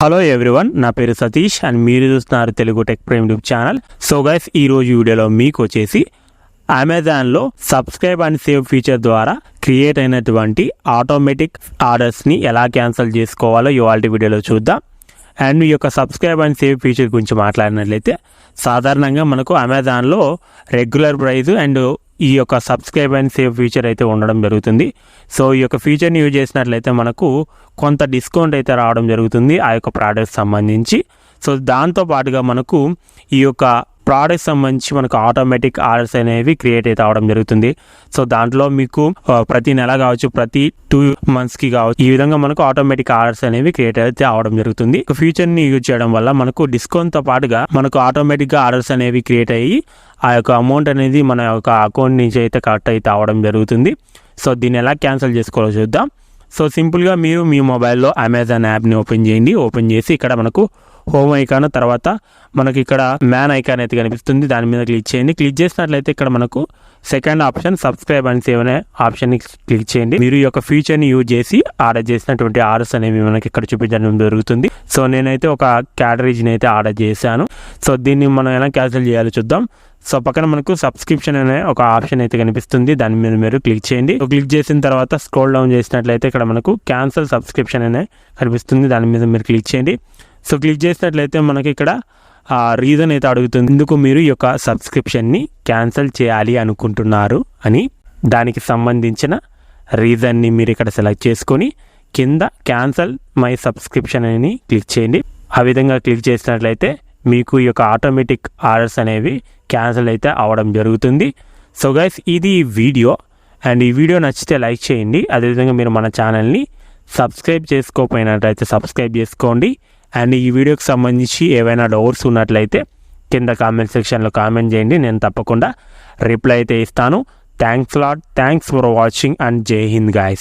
Hello everyone, నా పేరు Satish and మీరు చూస్తున్నారు Telugu tech prime YouTube channel. So guys, ఈ రోజు వీడియోలో మీకు వచ్చేసి అమెజాన్లో సబ్స్క్రైబ్ అండ్ సేవ్ ఫీచర్ ద్వారా క్రియేట్ అయినటువంటి ఆటోమేటిక్ ఆర్డర్స్ని ఎలా క్యాన్సిల్ చేసుకోవాలో ఇవాళ వీడియోలో చూద్దాం. అండ్ ఈ యొక్క సబ్స్క్రైబ్ అండ్ సేవ్ ఫీచర్ గురించి మాట్లాడినట్లయితే సాధారణంగా మనకు అమెజాన్లో రెగ్యులర్ ప్రైస్ అండ్ ఈ యొక్క సబ్స్క్రైబ్ అండ్ సేవ్ ఫీచర్ అయితే ఉండడం జరుగుతుంది. సో ఈ యొక్క ఫీచర్ని యూజ్ చేసినట్లయితే మనకు కొంత డిస్కౌంట్ అయితే రావడం జరుగుతుంది ఆ యొక్క ప్రోడక్ట్ సంబంధించి. సో దాంతో పాటుగా మనకు ఈ యొక్క ప్రోడక్ట్ సంబంధించి మనకు ఆటోమేటిక్ ఆర్డర్స్ అనేవి క్రియేట్ అయితే అవడం జరుగుతుంది. సో దాంట్లో మీకు ప్రతి నెల కావచ్చు, ప్రతి 2 monthsకి కావచ్చు, ఈ విధంగా మనకు ఆటోమేటిక్ ఆర్డర్స్ అనేవి క్రియేట్ అయితే అవడం జరుగుతుంది. ఫీచర్ని యూజ్ చేయడం వల్ల మనకు డిస్కౌంట్తో పాటుగా మనకు ఆటోమేటిక్గా ఆర్డర్స్ అనేవి క్రియేట్ అయ్యి ఆ యొక్క అమౌంట్ అనేది మన యొక్క అకౌంట్ నుంచి అయితే కట్ అయితే అవడం జరుగుతుంది. సో దీన్ని ఎలా క్యాన్సిల్ చేసుకోవాలో చూద్దాం. సో సింపుల్గా మీరు మీ మొబైల్లో అమెజాన్ యాప్ని ఓపెన్ చేయండి. ఓపెన్ చేసి ఇక్కడ మనకు హోమ్ ఐకాన్, తర్వాత మనకి ఇక్కడ మ్యాన్ ఐకాన్ అయితే కనిపిస్తుంది, దాని మీద క్లిక్ చేయండి. క్లిక్ చేసినట్లయితే ఇక్కడ మనకు second option subscribe and save అనే ఆప్షన్ని క్లిక్ చేయండి. మీరు ఈ యొక్క ఫీచర్ని యూజ్ చేసి ఆర్డర్ చేసినటువంటి ఆర్డర్స్ అనేవి మనకి ఇక్కడ చూపించడం జరుగుతుంది. సో నేనైతే ఒక క్యాటరేజ్ని అయితే ఆర్డర్ చేశాను. సో దీన్ని మనం ఎలా క్యాన్సిల్ చేయాలో చూద్దాం. సో పక్కన మనకు సబ్స్క్రిప్షన్ అనే ఒక ఆప్షన్ అయితే కనిపిస్తుంది, దాని మీద మీరు క్లిక్ చేయండి. క్లిక్ చేసిన తర్వాత స్క్రోల్ డౌన్ చేసినట్లయితే ఇక్కడ మనకు క్యాన్సిల్ సబ్స్క్రిప్షన్ అనే కనిపిస్తుంది, దాని మీద మీరు క్లిక్ చేయండి. సో క్లిక్ చేసినట్లయితే మనకి ఇక్కడ రీజన్ అయితే అడుగుతుంది, ఎందుకు మీరు ఈ యొక్క సబ్స్క్రిప్షన్ని క్యాన్సిల్ చేయాలి అనుకుంటున్నారు అని. దానికి సంబంధించిన రీజన్ని మీరు ఇక్కడ సెలెక్ట్ చేసుకొని కింద క్యాన్సిల్ మై సబ్స్క్రిప్షన్ అని క్లిక్ చేయండి. ఆ విధంగా క్లిక్ చేసినట్లయితే మీకు ఈ యొక్క ఆటోమేటిక్ ఆర్డర్స్ అనేవి క్యాన్సిల్ అయితే అవడం జరుగుతుంది. సో గైస్, ఇది వీడియో అండ్ ఈ వీడియో నచ్చితే లైక్ చేయండి. అదేవిధంగా మీరు మన ఛానల్ని సబ్స్క్రైబ్ చేసుకోకపోయినట్లయితే సబ్స్క్రైబ్ చేసుకోండి. అండ్ ఈ వీడియోకి సంబంధించి ఏవైనా డౌట్స్ ఉన్నట్లయితే కింద కామెంట్ సెక్షన్లో కామెంట్ చేయండి, నేను తప్పకుండా రిప్లై అయితే ఇస్తాను. థ్యాంక్స్ ఫర్ వాచింగ్ అండ్ జై హింద్ గైస్.